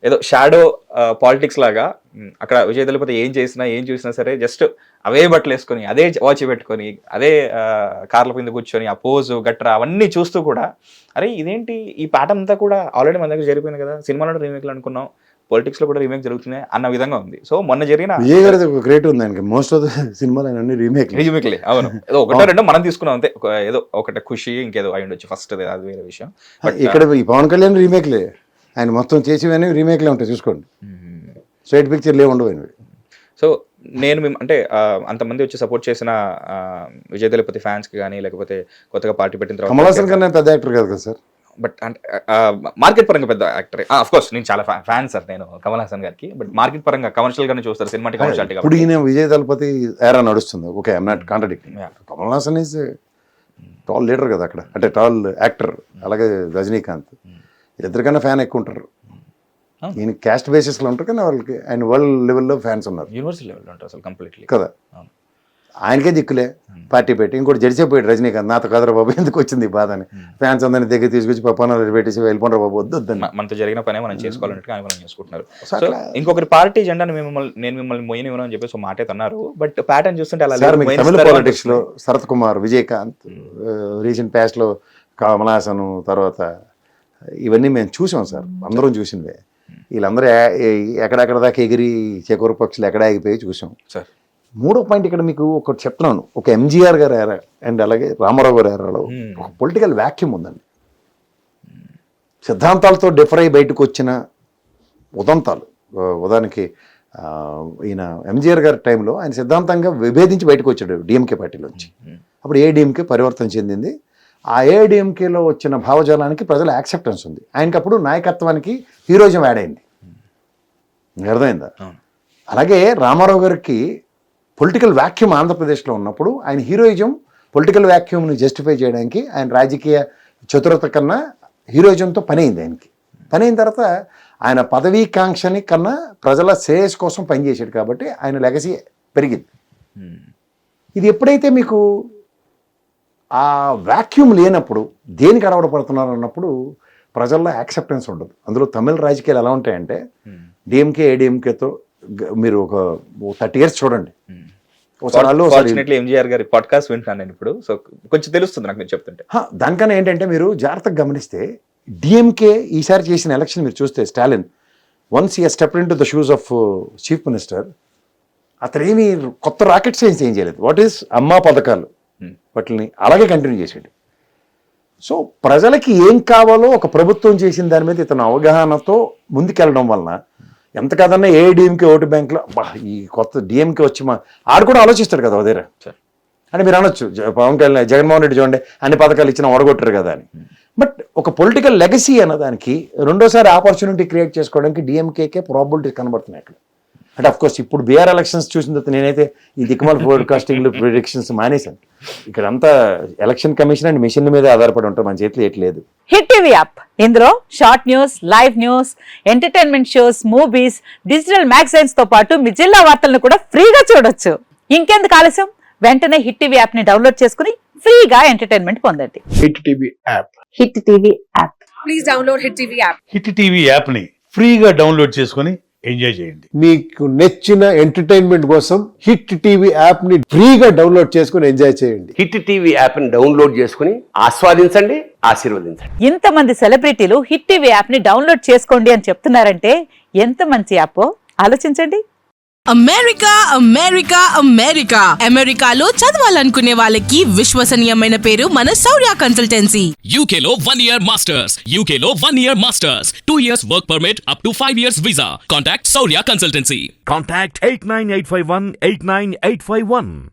ఏదో shadow politics లాగా అక్కడ విజయ్ దళపతి ఏం చేసినా ఏం చూసినా సరే జస్ట్ అవే బట్టలు వేసుకొని అదే వాచ్ పెట్టుకొని అదే కార్ల మీద కూర్చొని ఆ పోజు గట్రా అవన్నీ చూస్తూ కూడా అరే ఇదేంటి ఈ ప్యాటర్న్ అంతా కూడా ఆల్రెడీ మన దగ్గర జరిగిపోయింది కదా, సినిమాలో రీమేక్లు అనుకున్నాం, పొలిటిక్స్ లో కూడా రీమేక్ జరుగుతున్నాయి అన్న విధంగా ఉంది. సో మొన్న జరిగిన విజయ్ గారి ఒక గ్రేట్ ఉంది ఆయనకి, మోస్ట్ ఆఫ్ ద సినిమాలు ఆయన రీమేక్లే. అవును, ఏదో ఒకటో రెండో మనం తీసుకున్నాం అంతే, ఏదో ఒకటి ఖుషి ఇంకేదో అయి ఉండొచ్చు ఫస్ట్, అది వేరే విషయం. ఇక్కడ ఈ పవన్ కళ్యాణ్ రీమేక్లే, ఆయన మొత్తం చేసేవన్నీ రీమేక్లే ఉంటాయి చూసుకోండి, స్ట్రైట్ పిక్చర్లు ఏమి ఉండవు. సో నేను అంటే అంతమంది వచ్చి సపోర్ట్ చేసిన విజయ్ దళపతి ఫ్యాన్స్ కి కానీ లేకపోతే కొత్తగా పార్టీ పెట్టిన తర్వాత కమల్ హాసన్ కన్నా పెద్ద యాక్టర్ కాదు కదా సార్, బట్ అంటే మార్కెట్ పరంగా పెద్ద యాక్టర్ ఆఫ్ కోర్స్, నేను చాలా ఫ్యాన్ సార్ నేను కమల్ హాసన్ గారికి, బట్ మార్కెట్ పరంగా కమర్షియల్ గానే చూస్తారు, సినిమాటిక్ కమర్షియాలిటీ. ఇప్పుడు ఈయన విజయ్ దళపతి ఏరా నడుస్తుంది, okay I'm not contradicting. Kamal Haasan is tall leader కదా అక్కడ, అంటే టాల్ యాక్టర్. అలాగే రజనీకాంత్, ఇద్దరికన్నా ఫ్యాన్ ఎక్కువ ఉంటారు. ఈయన క్యాస్ట్ బేసిస్ లో ఉంటారు కానీ వాళ్ళకి ఆయన వరల్డ్ లెవెల్లో ఫ్యాన్స్ ఉన్నారు, యూనివర్సల్ లెవెల్లో ఉంటారు అసలు కంప్లీట్లీ కదా. ఆయనకే దిక్కులే పార్టీ పెట్టి, ఇంకోటి జడిచిపోయాడు రజనీకాంత్, నాతో కదరా బాబు ఎందుకు వచ్చింది బాధ అని, ఫ్యాన్స్ అందరినీ దగ్గర తీసుకొచ్చి పప్పానాలు పెట్టేసి వెళ్ళిపోండి బాబు వద్దు వద్దని. మనతో జరిగిన పనే మనం చేసుకోవాలంటే అనుకూలం చేసుకుంటున్నారు. సో ఇంకొకరి పార్టీ జెండాను నేను మిమ్మల్ని మొయ్యనివ్వను అని చెప్పేసి మాట అన్నారు, బట్ ప్యాటర్న్ చూస్తుంటే అలా తమిళ పాలిటిక్స్ లో శరత్ కుమార్, విజయకాంత్, రీసెంట్ పాస్ట్ లో కమల్ హాసన్, తర్వాత ఇవన్నీ మేము చూసాం సార్, అందరం చూసినవే. వీళ్ళందరూ ఎక్కడెక్కడ దాకా ఎగిరి చేకూర పక్షులు ఎక్కడ ఆగిపోయి చూసాం సార్. మూడో పాయింట్ ఇక్కడ మీకు ఒకటి చెప్తున్నాను, ఒక ఎంజీఆర్ గారు ఏరా అండ్ అలాగే రామారావు గారు ఏరాలో ఒక పొలిటికల్ వ్యాక్యూమ్ ఉందండి. సిద్ధాంతాలతో డిఫర్ అయి బయటకు వచ్చిన ఉదంతాలు, ఉదాహరణకి ఈయన ఎంజీఆర్ గారి టైంలో ఆయన సిద్ధాంతంగా విభేదించి బయటకు వచ్చాడు డిఎంకే పార్టీలోంచి. అప్పుడు ఏడీఎంకే పరివర్తన చెందింది. ఆ ఏడీఎంకేలో వచ్చిన భావజాలానికి ప్రజల యాక్సెప్టెన్స్ ఉంది. ఆయనకి అప్పుడు నాయకత్వానికి హీరోయిజం యాడ్ అయింది, అర్థమైందా? అలాగే రామారావు గారికి పొలిటికల్ వ్యాక్యూమ్ ఆంధ్రప్రదేశ్లో ఉన్నప్పుడు ఆయన హీరోయిజం పొలిటికల్ వ్యాక్యూమ్ని జస్టిఫై చేయడానికి ఆయన రాజకీయ చతురత కన్నా హీరోయిజంతో పని అయింది ఆయనకి. పని అయిన తర్వాత ఆయన పదవీకాంక్షని కన్నా ప్రజల శ్రేయస్ కోసం పనిచేసాడు కాబట్టి ఆయన లెగసీ పెరిగింది. ఇది ఎప్పుడైతే మీకు ఆ వ్యాక్యూమ్ లేనప్పుడు దేనికి అడవడపడుతున్నారు అన్నప్పుడు ప్రజల్లో యాక్సెప్టెన్స్ ఉండదు. అందులో తమిళ రాజకీయాలు ఎలా ఉంటాయంటే డిఎంకే ఏడిఎంకేతో మీరు ఒక 30 years చూడండి. ఎంజీఆర్ గారి పాడ్కాస్ట్ వింటాను నేను ఇప్పుడు, సో కొంచెం తెలుస్తుంది నాకు మీరు చెప్తుంటే. దానికన్నా ఏంటంటే మీరు జాగ్రత్తగా గమనిస్తే డిఎంకే ఈసారి చేసిన ఎలక్షన్ మీరు చూస్తే స్టాలిన్ వన్స్ ఈ step in to the shoes of chief minister, అతను ఏమి కొత్త రాకెట్ సైన్స్ ఏం చేయలేదు. వాట్ ఈస్ అమ్మా పథకాలు వాటిని అలాగే కంటిన్యూ చేసాడు. సో ప్రజలకి ఏం కావాలో ఒక ప్రభుత్వం చేసిన దాని మీద ఇతను అవగాహనతో ముందుకెళ్ళడం వలన ఎంత కాదన్నా ఏ డిఎంకే ఓటు బ్యాంక్లో ఈ కొత్త డిఎంకే వచ్చి ఆడు కూడా ఆలోచిస్తాడు కదా అదేరా అంటే మీరు అనొచ్చు పవన్ కళ్యాణ్ జగన్మోహన్ రెడ్డి చూడండి అన్ని పథకాలు ఇచ్చినా ఓడగొట్టారు కదా అని. బట్ ఒక పొలిటికల్ లెగసీ అన్నదానికి రెండోసారి ఆపర్చునిటీ క్రియేట్ చేసుకోవడానికి డిఎంకేకే ప్రాబిలిటీ కనబడుతున్నాయి అక్కడ. అంటే అఫ్ కోర్స్ ఇప్పుడు బీఆర్ ఎలక్షన్స్ చూసిన తర్వాత నేనైతే ఈ దిక్కుమాల ఫోర్కాస్టింగ్లు ప్రిడిక్షన్స్ మానేశాను. ఇక్కడ అంతా ఎలక్షన్ కమిషన్ అండ్ మిషన్ల మీద ఆధారపడి ఉంటాం, మన చేతిలో ఏట్లేదు. హిట్ టీవీ యాప్, ఇందులో short news, live news, entertainment shows, movies, digital magazines తో పాటు మీ జిల్లా వార్తలను కూడా ఫ్రీగా చూడొచ్చు. ఇంకెందుకు ఆలస్యం, వెంటనే హిట్ టీవీ యాప్ ని డౌన్లోడ్ చేసుకుని ఫ్రీగా ఎంటర్టైన్మెంట్ పొందండి. Hit TV app, hit TV app, please download hit TV app. Hit TV app ని ఫ్రీగా డౌన్లోడ్ చేసుకుని ఎంజాయ్ చేయండి. మీకు నచ్చిన ఎంటర్టైన్మెంట్ కోసం హిట్ టీవీ యాప్ ని ఫ్రీగా డౌన్లోడ్ చేసుకుని ఎంజాయ్ చేయండి. హిట్ టీవీ యాప్ ని డౌన్లోడ్ చేసుకుని ఆస్వాదించండి, ఆశీర్వదించండి. ఇంతమంది సెలబ్రిటీలు హిట్ టీవీ యాప్ ని డౌన్లోడ్ చేసుకోండి అని చెప్తున్నారంటే ఎంత మంచి యాప్ ఆలోచించండి. అమెరికా అమెరికా అమెరికా అమెరికాలో చదవాలనుకునే వాళ్ళకి విశ్వసనీయమైన పేరు మన శౌర్య కన్సల్టెన్సీ. UK లో 1 year masters, UK లో 1 year masters, 2 years work permit up to 5 years visa. Contact Saurya Consultancy. Contact 89851 89851.